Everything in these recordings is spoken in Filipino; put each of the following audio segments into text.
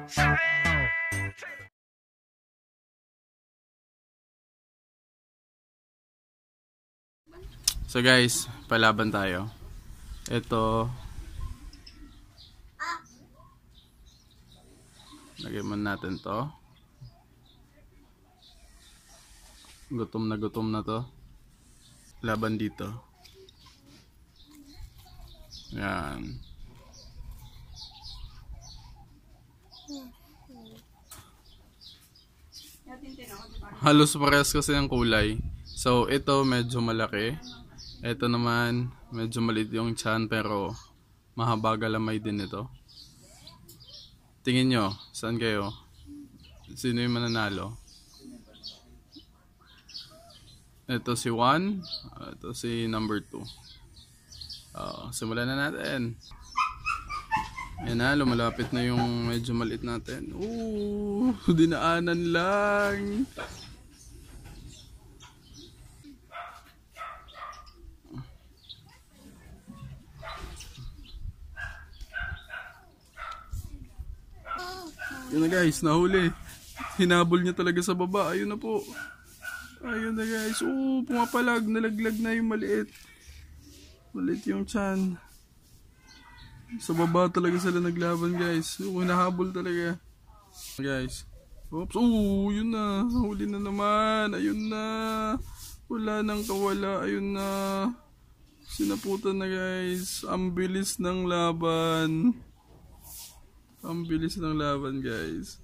So guys, palaban tayo. Ito, lagay man natin to. Gutom na to. Laban dito. Yan. Halos parehas kasi ang kulay. So ito medyo malaki. Ito naman medyo maliit yung tiyan pero mahaba galamay din ito. Tingin nyo, saan kayo? Sino yung mananalo? Ito si 1, ito si number 2. Simulan na natin. Yan na, lumalapit na yung medyo maliit natin. Dinaanan lang. Yun na guys, nahuli. Hinabol niya talaga sa baba. Ayun na po. Ayun na guys. Pumapalag. Nalaglag na yung maliit. Maliit yung tiyan. Sa baba talaga sila naglaban guys. Hinahabol talaga. Guys. Oops. Yun na. Huli na naman. Ayun na. Wala nang kawala. Ayun na. Sinaputan na guys. Ang bilis ng laban. Ang bilis ng laban guys.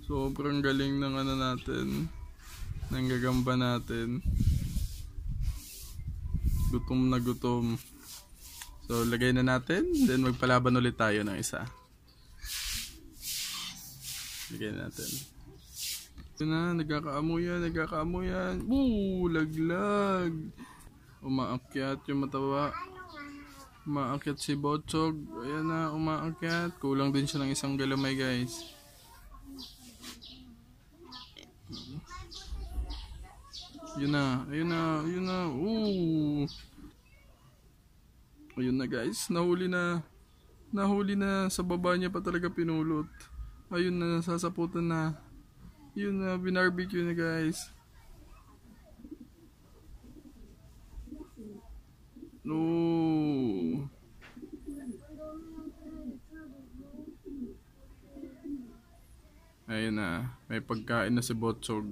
Sobrang galing ng ano natin. Ng gagamba natin. Gutom na gutom. So lagay na natin. Then magpalaban ulit tayo ng isa. Lagay na natin. Ito na. Nagkakaamuyan. Laglag. Umaakyat yung matawa. Umaakyat si Botsog. Ayan na, umaakyat. Kulang din siya ng isang galamay guys. Yun na. Ayun na guys. Nahuli na. Sa baba niya pa talaga pinulot. Ayun na, sasaputan na. Yun na, binarbecue na guys. Ayun na, may pagkain na si Botsog.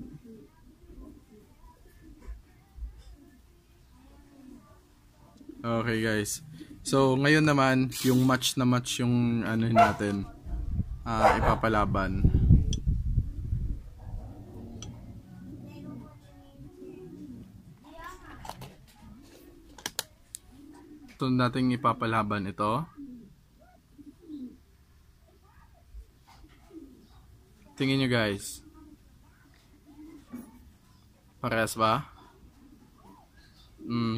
Okay guys. So ngayon naman, yung match yung ano natin. Ipapalaban. Ito nating ipapalaban ito. Tingin nyo guys. Parehas ba?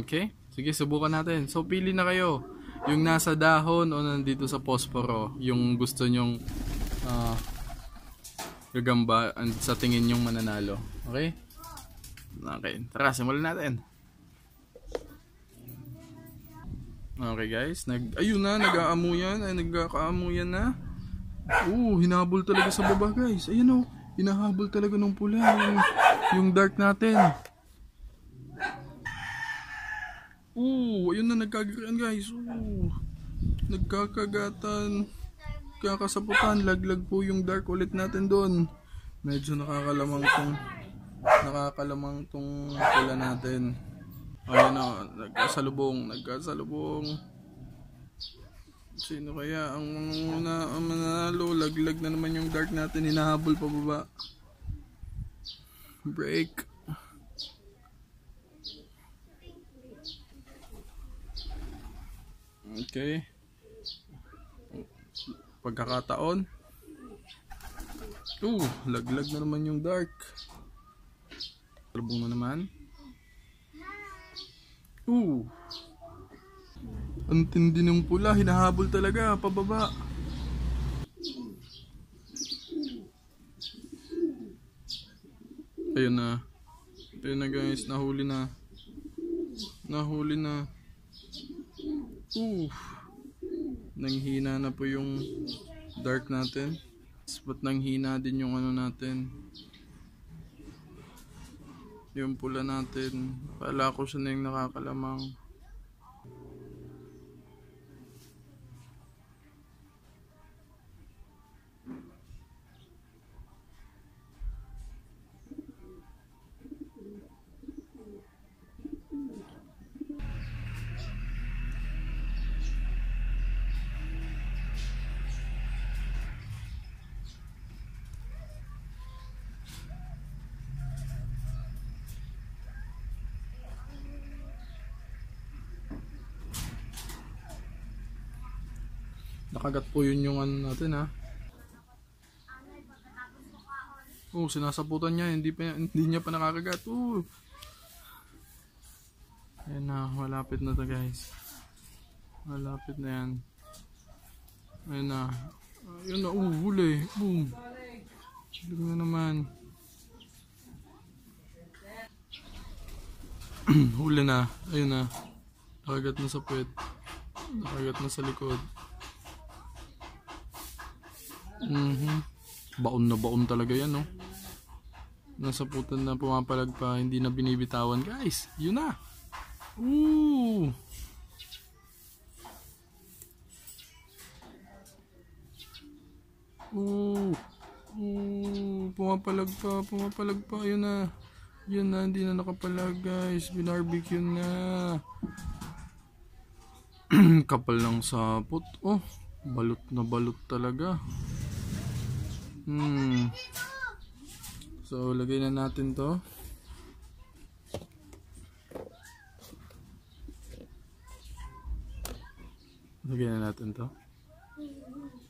Okay. Sige, subukan natin. So pili na kayo. Yung nasa dahon o nandito sa posporo. Yung gusto nyong gagamba sa tingin nyong mananalo. Okay? Okay. Tara, simulan natin. Okay guys. Ayun na, nag-aamuyan. Nagkakaamuyan na. Hinabol talaga sa baba guys. Ayun hinahabol talaga ng pula yung dark natin. Ayun na, nagkagiraan guys. Nagkakagatan. Kakasaputan. Laglag po yung dark ulit natin doon. Medyo nakakalamang tong pula natin. Ayun na, nagkasalubong. Sino kaya ang mananalo? Laglag na naman yung dark natin. Hinahabol pa baba. Break. Okay. Pagkakataon. Laglag na naman yung dark. Salubong na naman. Ang tindi ng pula, hinahabol talaga pababa. Ayun na guys, nahuli na. nanghina na po yung dark natin. Ba't nanghina din yung ano natin, yung pula natin. Pala ko siya na yung nakakalamang. Nakagat po yun yung ano natin ha. Oh, sinasaputan niya, hindi niya pa nakakagat. Oh. Ayan na, malapit na to guys. Malapit na yan. Ayan na. Ayan na, huli. Boom. Hilig na naman. Huli na. Ayun na. Nakagat na sa puwet. Nakagat na sa likod. Baon na baon talaga yan, no? Nasa putan na pumapalag pa, hindi na binibitawan, guys. Yun na. Ooh. Ooh. Ooh. Pumapalag pa. Yun na. Yun na, hindi na nakapalag, guys. Binarbecue na. Kapal ng sapot. Oh, balot na balot talaga. So, lagay na natin to. Lagay na natin to.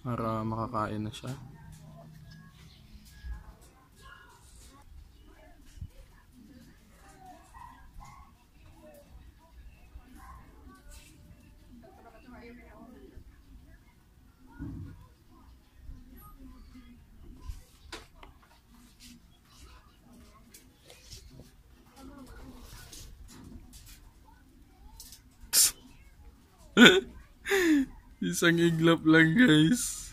Para makakain na siya. Isang iglap lang, guys.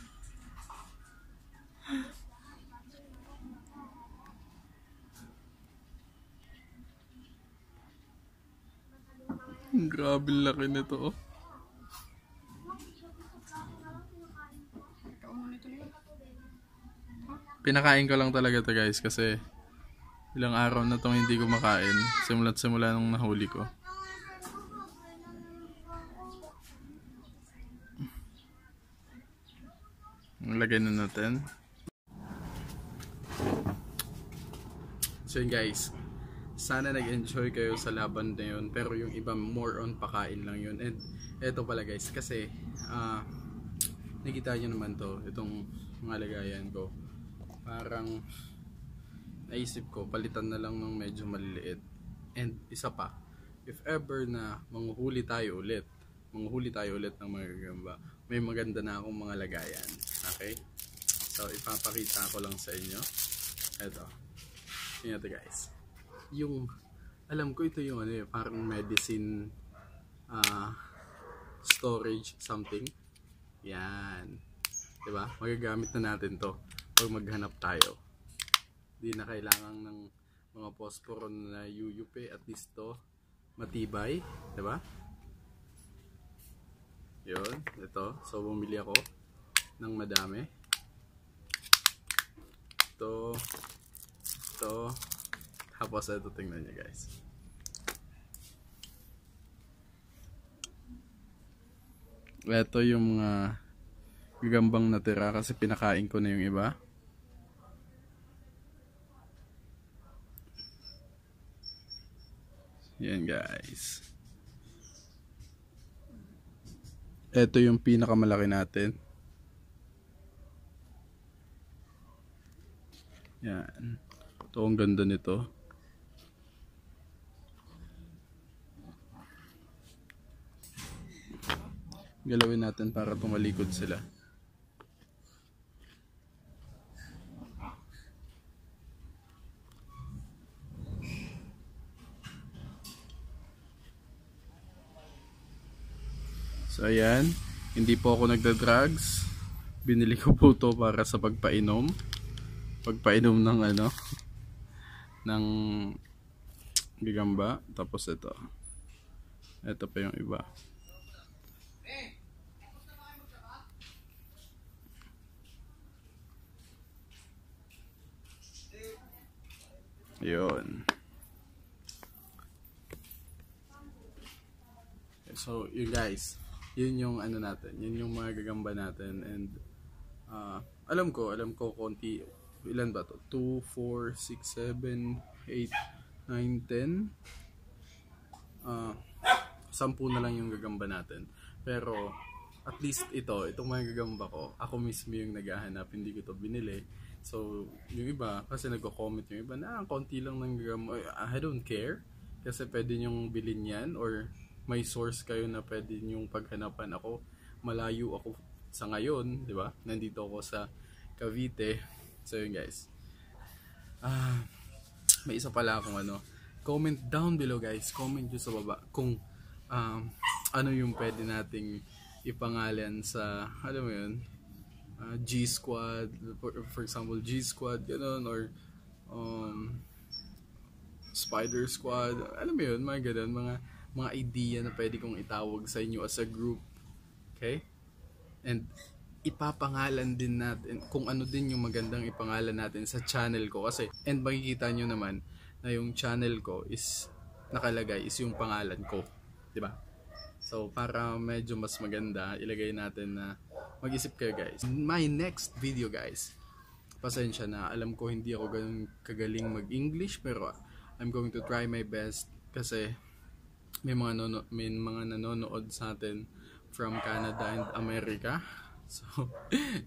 Grabe laki nito, oh. Pinakain ko lang talaga to, guys, kasi ilang araw na tong hindi ko makain simula't simula nung nahuli ko. Lagay na natin. So yun, guys, sana nag-enjoy kayo sa laban na yun, pero yung iba more on pakain lang yun. And eto pala, guys, kasi nakita nyo naman to, itong mga lagayan ko, parang naisip ko palitan na lang ng medyo maliliit. And isa pa, if ever na manghuhuli tayo ulit ng mga gagamba, may maganda na akong mga lagayan. Okay? So ipapakita ko lang sa inyo. Eto. Tingnan ito, guys. Yung, alam ko ito yung ano, parang medicine storage something. Yan. Diba? Magagamit na natin to pag maghanap tayo. Di na kailangan ng mga posporon na yuyupi. At least to matibay. Diba? Yun. Ito. So bumili ako ng madami. Ito. Tapos ito, tingnan nyo, guys. Ito yung mga gagambang natira kasi pinakain ko na yung iba. Yan, guys. Ito yung pinakamalaki natin. Yan. Ito, ang ganda nito. Galawin natin para tumalikod sila. So ayan, Hindi po ako nagda-drugs. Binili ko po to para sa pagpainom. Pagpainom ng ano, ng gagamba. Tapos ito. Ito pa yung iba. Yun. So, you guys, yun yung ano natin, yun yung mga gagamba natin. And alam ko konti, ilan ba to? 2, 4, 6, 7, 8, 9, 10. 10 na lang yung gagamba natin. Pero at least itong mga gagamba ko, ako mismo yung naghahanap, hindi ko to binili. So, yung iba, kasi nagko-comment yung iba na konti lang ng gagamba. I don't care. Kasi pwede nyong bilhin yan or may source kayo na pwede nyong paghanapan. Ako, malayo ako sa ngayon, di ba? Nandito ako sa Cavite. So yun guys. May isa pala akong ano. Comment down below guys. Comment nyo sa baba kung ano yung pwede nating ipangalan sa, alam mo yun, G Squad, for example, G Squad, gano'n, or Spider Squad, alam mo yun, mga gano'n, mga idea na pwede kong itawag sa inyo as a group. Okay? And ipapangalan din natin kung ano din yung magandang ipangalan natin sa channel ko kasi, and makikita nyo naman na yung channel ko is nakalagay is yung pangalan ko, di ba? So para medyo mas maganda, ilagay natin na mag-isip kayo guys. My next video guys, pasensya na, alam ko hindi ako ganun kagaling mag-English pero I'm going to try my best kasi may mga nanonood sa atin from Canada and America. So,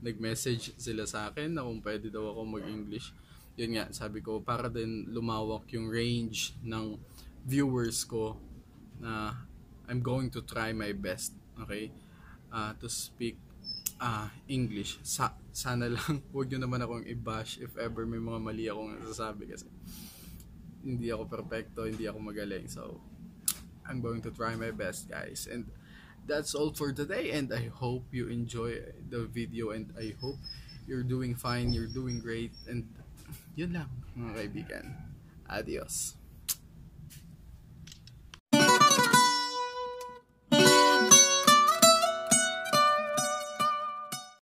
nag-message sila sa akin na kung pwede daw ako mag-English. Yun nga, sabi ko, para din lumawak yung range ng viewers ko na I'm going to try my best, okay? To speak English. Sana lang, huwag nyo naman akong i-bash if ever may mga mali akong nasasabi kasi hindi ako perfecto, hindi ako magaling. So, I'm going to try my best guys, and that's all for today, and I hope you enjoy the video, and I hope you're doing fine, you're doing great, and yun lang mga kaibigan. Adios.